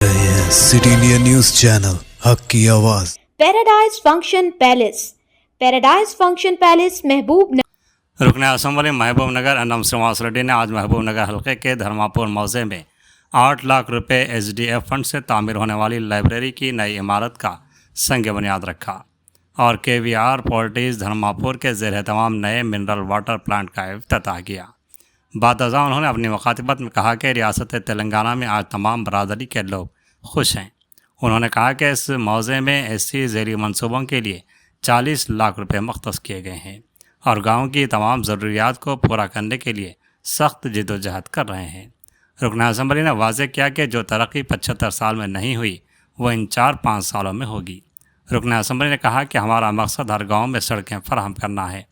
City India news channel हक की आवाज़। पैराडाइज फंक्शन पैलेस महबूब रुकन असम्बली महबूब नगर अनम श्रीनिवास रेड्डी ने आज महबूब नगर हल्के के धर्मापुर मौजे में 8 लाख रुपए SDF फंड से तामीर होने वाली लाइब्रेरी की नई इमारत का संग बुनियाद रखा और KVR पोल्टीज धर्मापुर के ज़ेर तमाम नए मिनरल वाटर प्लांट का इफ्तिताह किया। बातज़ा उन्होंने अपनी मुखातिबत में कहा कि रियासत तेलंगाना में आज तमाम बरादरी के लोग खुश हैं। उन्होंने कहा कि इस मौज़े में SC ज़ैली मनसूबों के लिए 40 लाख रुपए मख्तस किए गए हैं और गाँव की तमाम ज़रूरियात को पूरा करने के लिए सख्त जिद्दोजहद कर रहे हैं। रुकन असम्बली ने वाज़ेह किया कि जो तरक्की 75 साल में नहीं हुई वो इन 4-5 सालों में होगी। रुकन असम्बली ने कहा कि हमारा मकसद हर गाँव में सड़कें फराहम करना है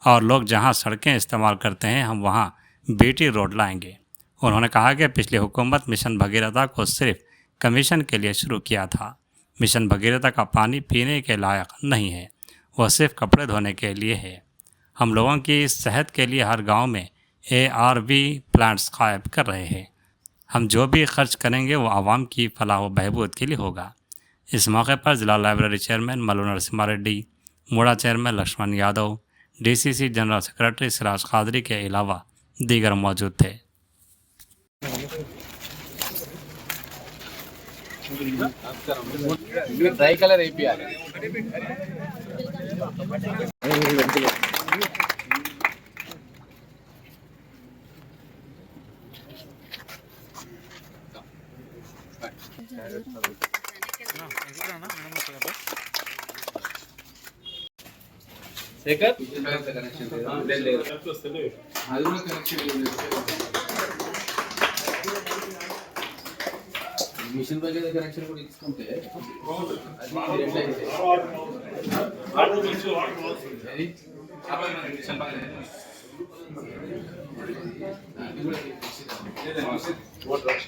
और लोग जहाँ सड़कें इस्तेमाल करते हैं हम वहाँ BT रोड लाएंगे। उन्होंने कहा कि पिछली हुकूमत मिशन भगीरथा को सिर्फ कमीशन के लिए शुरू किया था। मिशन भगीरथा का पानी पीने के लायक नहीं है, वह सिर्फ कपड़े धोने के लिए है। हम लोगों की सेहत के लिए हर गांव में ARV प्लांट्स कायम कर रहे हैं। हम जो भी खर्च करेंगे वो आवाम की फलाह व बहबूद के लिए होगा। इस मौके पर ज़िला लाइब्रेरी चेयरमैन मल्लू नरसिम्हा रेड्डी, मूड़ा chairman Lakshman Yadav, DCC general secretary Siraj Qadri के अलावा दीगर मौजूद थे। ड्राई कलर APR शेखर कनेक्शन మిషన్ బగేర కనెక్షన్ కూడా ఇచ్చుకుంటే అది రెడ్ అయితే వాటర్ మిక్స్ అది ఆపై మన మిషన్ బగేర అది కూడా లేదండి వాటర్ రాష్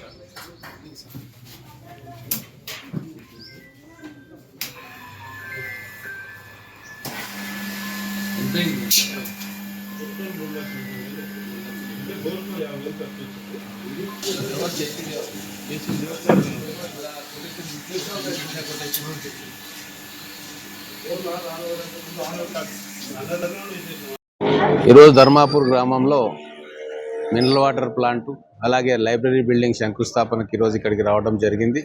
ఈరోజు ధర్మాపూర్ గ్రామంలో మినరల్ వాటర్ ప్లాంట్ అలాగే లైబ్రరీ బిల్డింగ్ శంకుస్థాపనకి ఈరోజు ఇక్కడికి రావడం జరిగింది.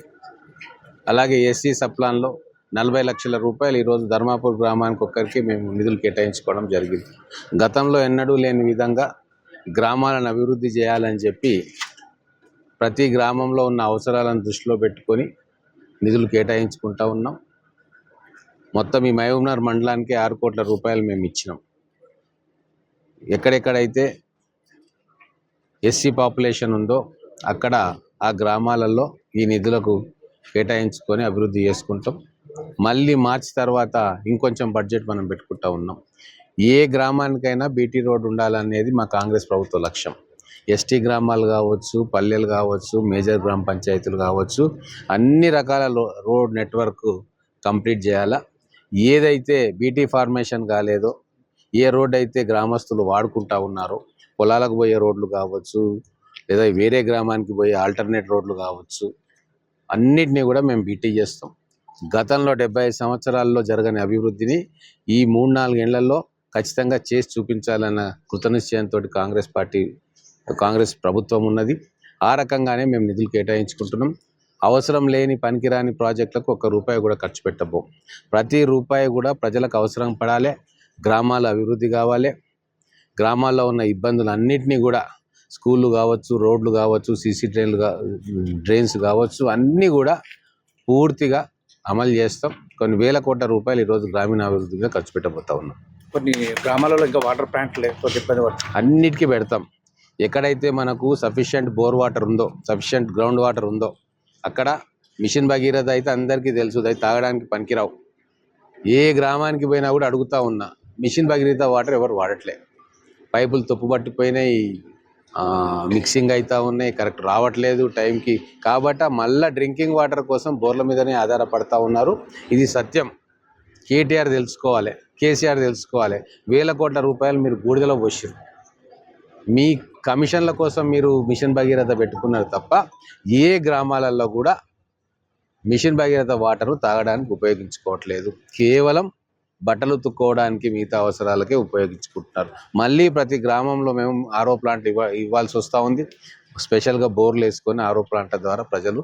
అలాగే SC సప్లాన్లో 40 లక్షల రూపాయలు ఈరోజు ధర్మాపూర్ గ్రామానికి ఒక్కరికి మేము నిధులు కేటాయించుకోవడం జరిగింది. గతంలో ఎన్నడూ లేని విధంగా గ్రామాలను అభివృద్ధి చేయాలని చెప్పి ప్రతి గ్రామంలో ఉన్న అవసరాలను దృష్టిలో పెట్టుకొని నిధులు కేటాయించుకుంటూ ఉన్నాం. మొత్తం ఈ మహబూబ్నగర్ మండలానికి 6 కోట్ల రూపాయలు మేము ఇచ్చినాం. ఎక్కడెక్కడైతే SC పాపులేషన్ ఉందో అక్కడ ఆ గ్రామాలలో ఈ నిధులకు కేటాయించుకొని అభివృద్ధి చేసుకుంటాం. మళ్ళీ మార్చి తర్వాత ఇంకొంచెం బడ్జెట్ మనం పెట్టుకుంటూ ఉన్నాం. ఏ గ్రామానికైనా BT రోడ్ ఉండాలనేది మా కాంగ్రెస్ ప్రభుత్వ లక్ష్యం. ST గ్రామాలు కావచ్చు, పల్లెలు కావచ్చు, మేజర్ గ్రామ పంచాయతీలు కావచ్చు, అన్ని రకాల రోడ్ నెట్వర్క్ కంప్లీట్ చేయాలా. ఏదైతే BT ఫార్మేషన్ కాలేదో, ఏ రోడ్ అయితే గ్రామస్తులు వాడుకుంటా ఉన్నారో, పొలాలకు పోయే రోడ్లు కావచ్చు, లేదా వేరే గ్రామానికి పోయే ఆల్టర్నేట్ రోడ్లు కావచ్చు, అన్నిటినీ కూడా మేము BT చేస్తాం. గతంలో 75 సంవత్సరాల్లో జరగని అభివృద్ధిని ఈ 3-4 ఏళ్లలో ఖచ్చితంగా చేసి చూపించాలన్న కృతనిశ్చయంతో కాంగ్రెస్ ప్రభుత్వం ఉన్నది. ఆ రకంగానే మేము నిధులు కేటాయించుకుంటున్నాం. అవసరం లేని పనికిరాని ప్రాజెక్టులకు ₹1 కూడా ఖర్చు పెట్టబోం. ప్రతి రూపాయి కూడా ప్రజలకు అవసరం పడాలి, గ్రామాల అభివృద్ధి కావాలి. గ్రామాల్లో ఉన్న ఇబ్బందులన్నింటినీ కూడా స్కూళ్ళు కావచ్చు, రోడ్లు కావచ్చు, CC డ్రైన్స్ కావచ్చు, అన్నీ కూడా పూర్తిగా అమలు చేస్తాం. కొన్ని వేల కోట్ల రూపాయలు ఈరోజు గ్రామీణాభివృద్ధి మీద ఖర్చు పెట్టబోతా ఉన్నాం. కొన్ని గ్రామాలలో ఇంకా వాటర్ ప్లాంట్ లేకపోతే ఇబ్బంది పడుతుంది. అన్నిటికీ పెడతాం. ఎక్కడైతే మనకు సఫిషియెంట్ బోర్ వాటర్ ఉందో, సఫిషియెంట్ గ్రౌండ్ వాటర్ ఉందో అక్కడ మిషన్ భగీరథ అయితే అందరికీ తెలుసు, అది తాగడానికి పనికిరావు. ఏ గ్రామానికి పోయినా కూడా అడుగుతూ ఉన్నా, మిషన్ భగీరథ వాటర్ ఎవరు వాడట్లే. పైపులు తప్పుపట్టిపోయినాయి, మిక్సింగ్ అవుతూ ఉన్నాయి, కరెక్ట్ రావట్లేదు టైంకి. కాబట్టి మళ్ళీ డ్రింకింగ్ వాటర్ కోసం బోర్ల మీదనే ఆధారపడతా ఉన్నారు. ఇది సత్యం. KTR తెలుసుకోవాలి, KCR తెలుసుకోవాలి. వేల కోట్ల రూపాయలు మీరు బూడిదలో పోసారు. మీ కమిషన్ల కోసం మీరు మిషన్ భగీరథ పెట్టుకున్నారు తప్ప ఏ గ్రామాలలో కూడా మిషన్ భగీరథ వాటర్ను తాగడానికి ఉపయోగించుకోవట్లేదు. కేవలం బట్టలు ఉతుక్కోవడానికి మిగతా అవసరాలకే ఉపయోగించుకుంటున్నారు. మళ్ళీ ప్రతి గ్రామంలో మేము ఆరో ప్లాంట్ ఇవ్వాల్సి వస్తూ ఉంది. స్పెషల్గా బోర్లు వేసుకొని ఆరో ప్లాంట్ల ద్వారా ప్రజలు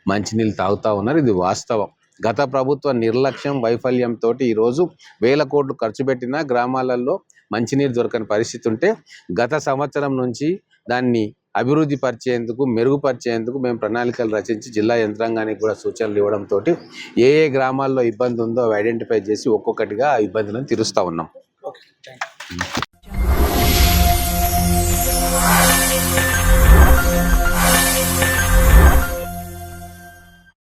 మంచినీళ్ళు తాగుతూ ఉన్నారు. ఇది వాస్తవం. గత ప్రభుత్వ నిర్లక్ష్యం వైఫల్యంతో ఈరోజు వేల కోట్లు ఖర్చు పెట్టినా గ్రామాలలో మంచినీరు దొరకని పరిస్థితి ఉంటే గత సంవత్సరం నుంచి దాన్ని అభివృద్ధి పరిచేందుకు మెరుగుపరిచేందుకు మేము ప్రణాళికలు రచించి జిల్లా యంత్రాంగానికి కూడా సూచనలు ఇవ్వడంతో ఏ గ్రామాల్లో ఇబ్బంది ఉందో అవి ఐడెంటిఫై చేసి ఒక్కొక్కటిగా ఆ ఇబ్బందులను తీరుస్తూ ఉన్నాం. Okay, thank you.